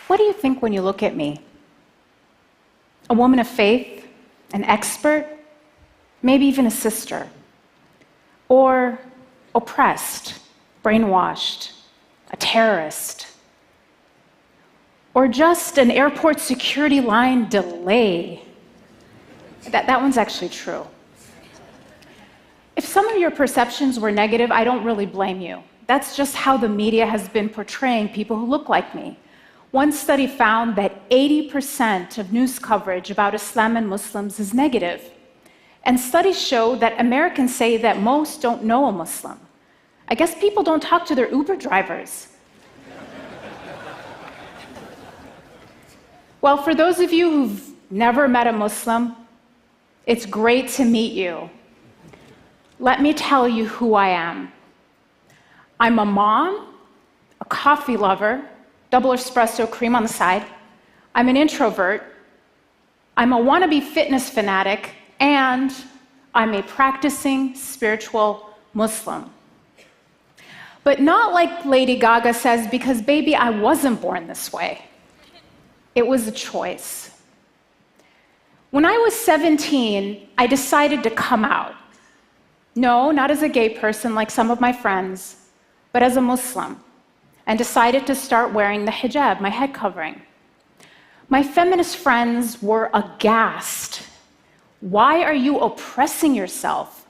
What do you think when you look at me? A woman of faith, an expert, maybe even a sister, or oppressed, brainwashed, a terrorist, or just an airport security line delay. That one's actually true. If some of your perceptions were negative, I don't really blame you. That's just how the media has been portraying people who look like me. One study found that 80% of news coverage about Islam and Muslims is negative. And studies show that Americans say that most don't know a Muslim. I guess people don't talk to their Uber drivers. Well, for those of you who've never met a Muslim, it's great to meet you. Let me tell you who I am. I'm a mom, a coffee lover, double espresso cream on the side. I'm an introvert. I'm a wannabe fitness fanatic, and I'm a practicing spiritual Muslim. But not like Lady Gaga says, because baby, I wasn't born this way. It was a choice. When I was 17, I decided to come out. No, not as a gay person like some of my friends, but as a Muslim, and decided to start wearing the hijab, my head covering. My feminist friends were aghast. Why are you oppressing yourself?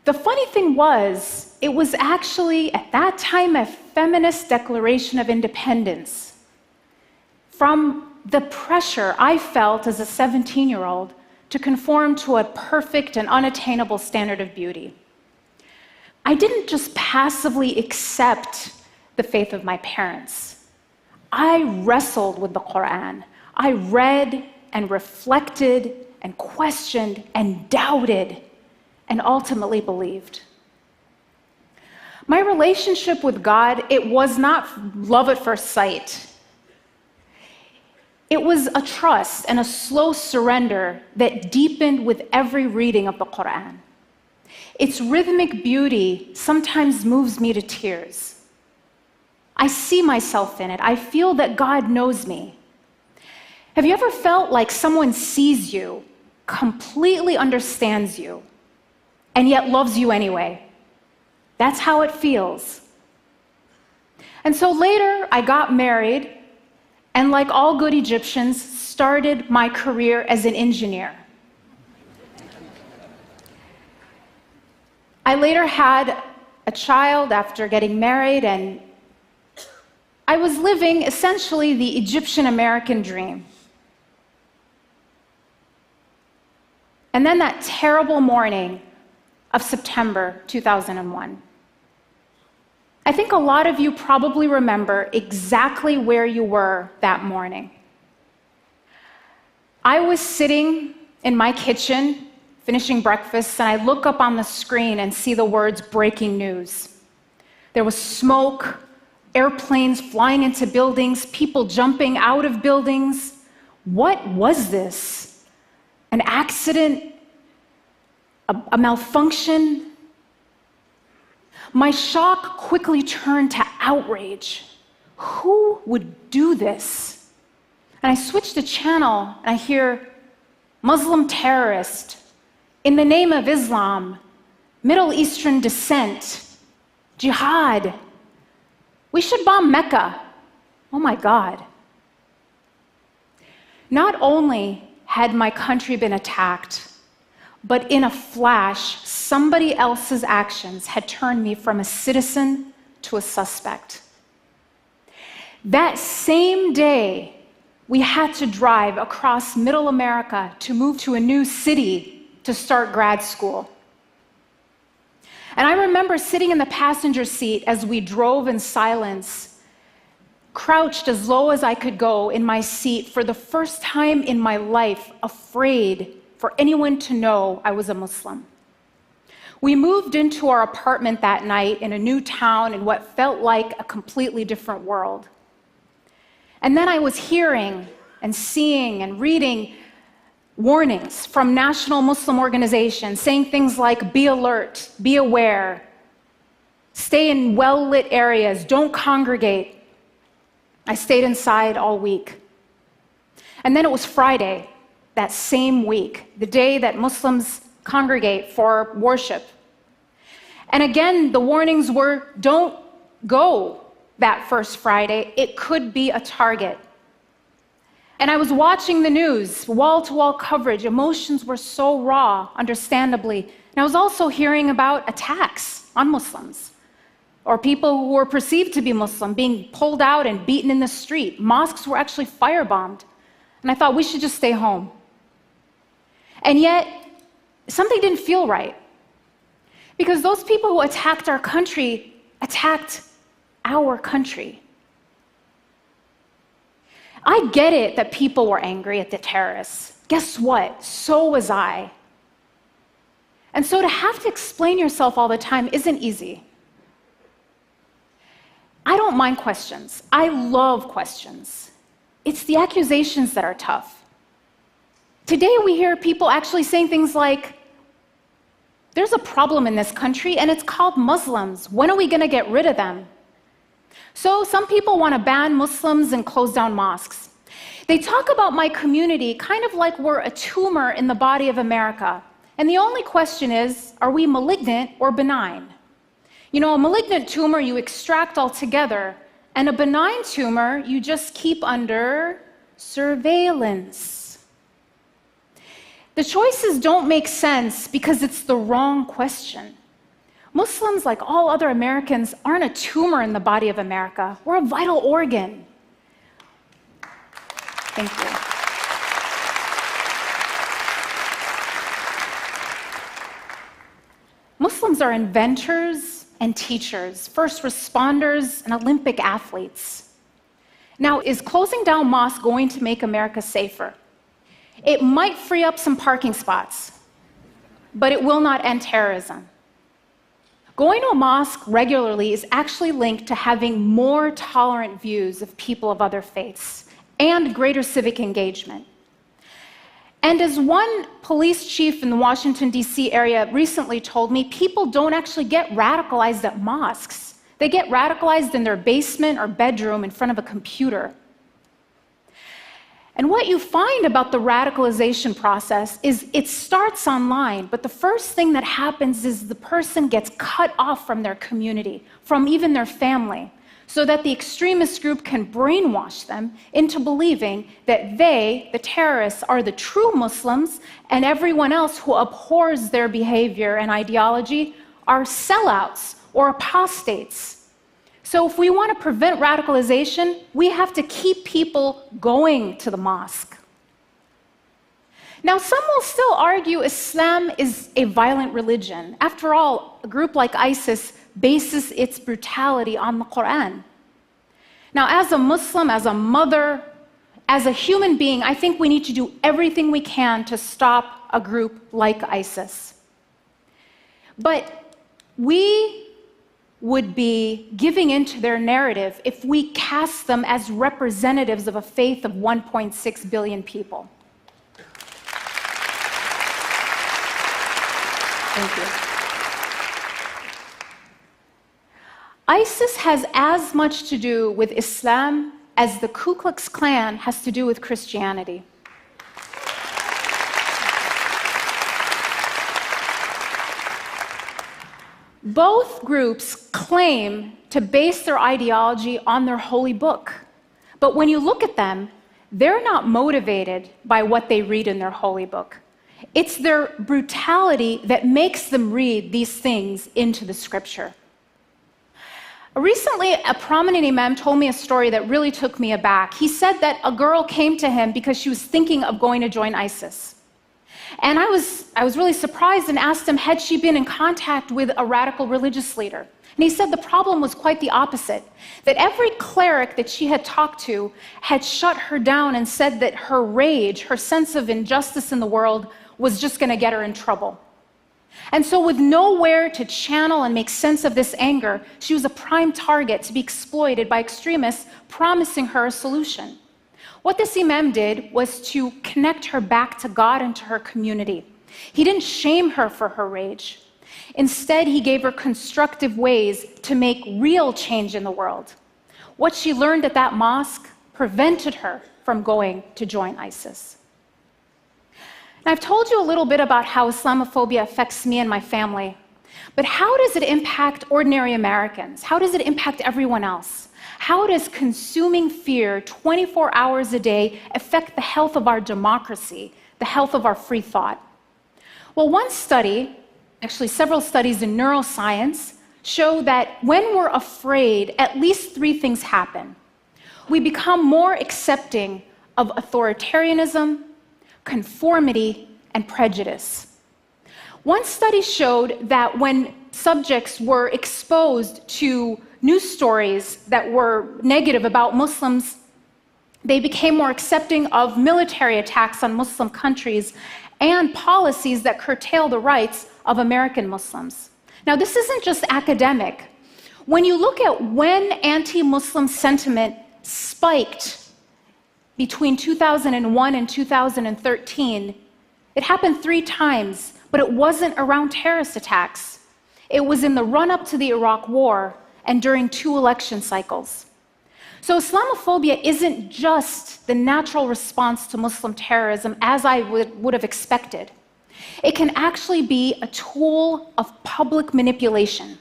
The funny thing was, it was actually, at that time, a feminist declaration of independence from the pressure I felt as a 17-year-old to conform to a perfect and unattainable standard of beauty. I didn't just passively accept the faith of my parents. I wrestled with the Quran. I read and reflected and questioned and doubted and ultimately believed. My relationship with God, it was not love at first sight. It was a trust and a slow surrender that deepened with every reading of the Quran. Its rhythmic beauty sometimes moves me to tears. I see myself in it. I feel that God knows me. Have you ever felt like someone sees you, completely understands you, and yet loves you anyway? That's how it feels. And so later, I got married, and like all good Egyptians, started my career as an engineer. I later had a child after getting married, and I was living essentially the Egyptian American dream. And then that terrible morning of September 2001. I think a lot of you probably remember exactly where you were that morning. I was sitting in my kitchen, finishing breakfast, and I look up on the screen and see the words breaking news. There was smoke, airplanes flying into buildings, people jumping out of buildings. What was this? An accident? A malfunction? My shock quickly turned to outrage. Who would do this? And I switched the channel and I hear Muslim terrorist, in the name of Islam, Middle Eastern descent, jihad. We should bomb Mecca. Oh my God. Not only had my country been attacked, but in a flash, somebody else's actions had turned me from a citizen to a suspect. That same day, we had to drive across Middle America to move to a new city to start grad school. And I remember sitting in the passenger seat as we drove in silence, crouched as low as I could go in my seat for the first time in my life, afraid for anyone to know I was a Muslim. We moved into our apartment that night in a new town in what felt like a completely different world. And then I was hearing and seeing and reading warnings from national Muslim organizations saying things like, be alert, be aware, stay in well-lit areas, don't congregate. I stayed inside all week. And then it was Friday, that same week, the day that Muslims congregate for worship. And again, the warnings were, don't go that first Friday. It could be a target. And I was watching the news, wall-to-wall coverage. Emotions were so raw, understandably. And I was also hearing about attacks on Muslims, or people who were perceived to be Muslim being pulled out and beaten in the street. Mosques were actually firebombed. And I thought, we should just stay home. And yet, something didn't feel right. Because those people who attacked our country attacked our country. I get it that people were angry at the terrorists. Guess what? So was I. And so to have to explain yourself all the time isn't easy. I don't mind questions. I love questions. It's the accusations that are tough. Today we hear people actually saying things like, there's a problem in this country and it's called Muslims. When are we going to get rid of them? So some people want to ban Muslims and close down mosques. They talk about my community kind of like we're a tumor in the body of America. And the only question is, are we malignant or benign? You know, a malignant tumor you extract altogether, and a benign tumor you just keep under surveillance. The choices don't make sense because it's the wrong question. Muslims, like all other Americans, aren't a tumor in the body of America. We're a vital organ. Thank you. Muslims are inventors and teachers, first responders and Olympic athletes. Now, is closing down mosques going to make America safer? It might free up some parking spots, but it will not end terrorism. Going to a mosque regularly is actually linked to having more tolerant views of people of other faiths and greater civic engagement. And as one police chief in the Washington, D.C. area recently told me, people don't actually get radicalized at mosques. They get radicalized in their basement or bedroom in front of a computer. And what you find about the radicalization process is it starts online, but the first thing that happens is the person gets cut off from their community, from even their family, so that the extremist group can brainwash them into believing that they, the terrorists, are the true Muslims, and everyone else who abhors their behavior and ideology are sellouts or apostates. So if we want to prevent radicalization, we have to keep people going to the mosque. Now, some will still argue Islam is a violent religion. After all, a group like ISIS bases its brutality on the Quran. Now, as a Muslim, as a mother, as a human being, I think we need to do everything we can to stop a group like ISIS. But we would be giving into their narrative if we cast them as representatives of a faith of 1.6 billion people. Thank you. ISIS has as much to do with Islam as the Ku Klux Klan has to do with Christianity. Both groups claim to base their ideology on their holy book. But when you look at them, they're not motivated by what they read in their holy book. It's their brutality that makes them read these things into the scripture. Recently, a prominent imam told me a story that really took me aback. He said that a girl came to him because she was thinking of going to join ISIS. And I was really surprised and asked him, had she been in contact with a radical religious leader? And he said the problem was quite the opposite, that every cleric that she had talked to had shut her down and said that her rage, her sense of injustice in the world, was just going to get her in trouble. And so with nowhere to channel and make sense of this anger, she was a prime target to be exploited by extremists promising her a solution. What this imam did was to connect her back to God and to her community. He didn't shame her for her rage. Instead, he gave her constructive ways to make real change in the world. What she learned at that mosque prevented her from going to join ISIS. And I've told you a little bit about how Islamophobia affects me and my family, but how does it impact ordinary Americans? How does it impact everyone else? How does consuming fear 24 hours a day affect the health of our democracy, the health of our free thought? Well, one study, actually several studies in neuroscience, show that when we're afraid, at least three things happen. We become more accepting of authoritarianism, conformity, and prejudice. One study showed that when subjects were exposed to news stories that were negative about Muslims, they became more accepting of military attacks on Muslim countries and policies that curtail the rights of American Muslims. Now, this isn't just academic. When you look at when anti-Muslim sentiment spiked between 2001 and 2013, it happened 3 times, but it wasn't around terrorist attacks. It was in the run-up to the Iraq War and during 2 election cycles. So Islamophobia isn't just the natural response to Muslim terrorism as I would have expected. It can actually be a tool of public manipulation,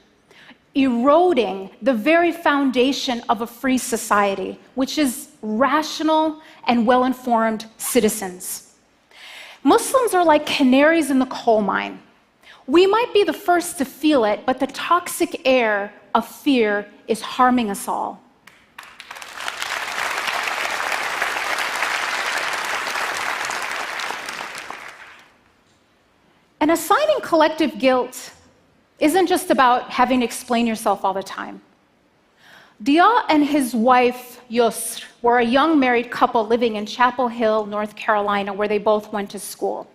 eroding the very foundation of a free society, which is rational and well-informed citizens. Muslims are like canaries in the coal mine. We might be the first to feel it, but the toxic air of fear is harming us all. And assigning collective guilt isn't just about having to explain yourself all the time. Dalia and his wife, Yusr, were a young married couple living in Chapel Hill, North Carolina, where they both went to school.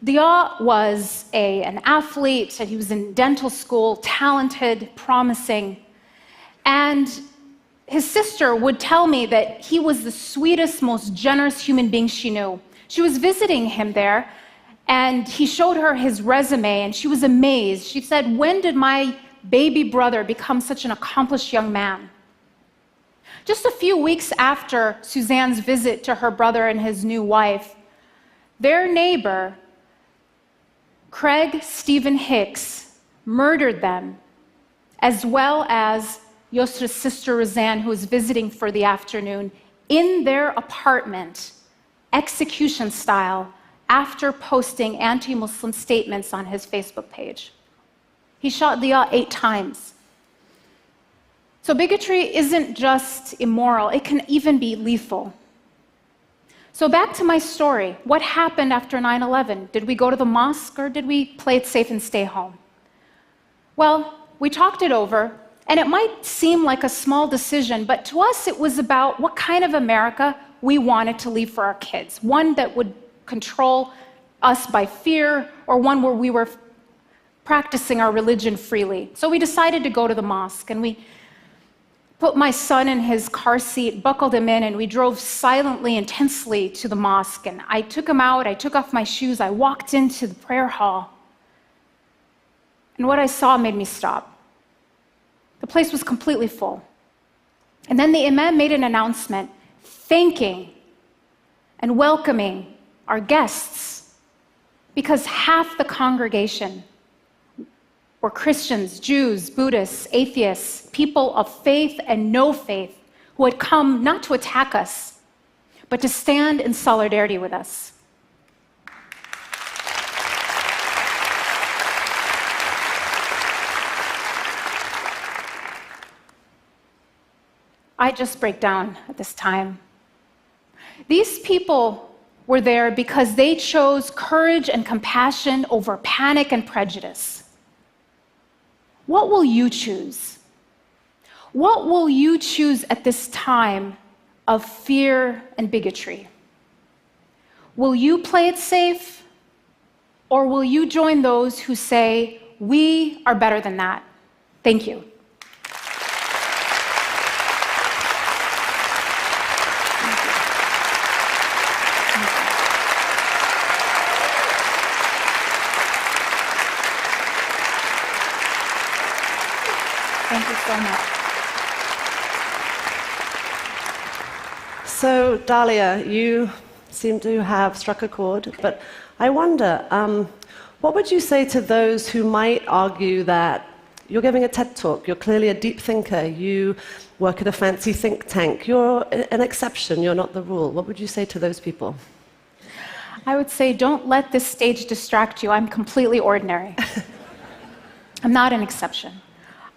Dalia was an athlete, he was in dental school, talented, promising. And his sister would tell me that he was the sweetest, most generous human being she knew. She was visiting him there, and he showed her his resume, and she was amazed. She said, "When did my baby brother become such an accomplished young man?" Just a few weeks after Suzanne's visit to her brother and his new wife, their neighbor, Craig Stephen Hicks, murdered them, as well as Yusra's sister Roseanne, who was visiting for the afternoon, in their apartment, execution style, after posting anti-Muslim statements on his Facebook page. He shot Dalia 8 times. So bigotry isn't just immoral, it can even be lethal. So back to my story. What happened after 9/11? Did we go to the mosque or did we play it safe and stay home? Well, we talked it over, and it might seem like a small decision, but to us it was about what kind of America we wanted to leave for our kids. One that would control us by fear, or one where we were practicing our religion freely. So we decided to go to the mosque, and we put my son in his car seat, buckled him in, and we drove silently, intensely to the mosque. And I took him out, I took off my shoes, I walked into the prayer hall. And what I saw made me stop. The place was completely full. And then the imam made an announcement thanking and welcoming our guests, because half the congregation were Christians, Jews, Buddhists, atheists, people of faith and no faith, who had come not to attack us, but to stand in solidarity with us. I just break down at this time. These people were there because they chose courage and compassion over panic and prejudice. What will you choose? What will you choose at this time of fear and bigotry? Will you play it safe, or will you join those who say, we are better than that? Thank you. Thank you so much. So, Dalia, you seem to have struck a chord, but I wonder, what would you say to those who might argue that you're giving a TED talk, you're clearly a deep thinker, you work at a fancy think tank, you're an exception, you're not the rule? What would you say to those people? I would say, don't let this stage distract you. I'm completely ordinary. I'm not an exception.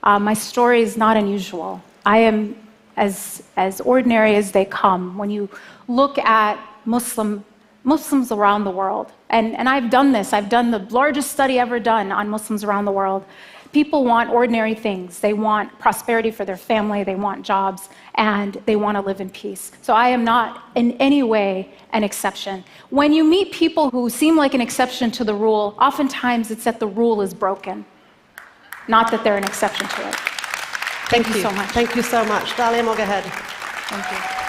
My story is not unusual. I am as ordinary as they come. When you look at Muslims around the world, and I've done this, I've done the largest study ever done on Muslims around the world. People want ordinary things. They want prosperity for their family, they want jobs, and they want to live in peace. So I am not in any way an exception. When you meet people who seem like an exception to the rule, oftentimes it's that the rule is broken, not that they're an exception to it. Thank you so much. Thank you so much. Dalia Mogahed. Thank you.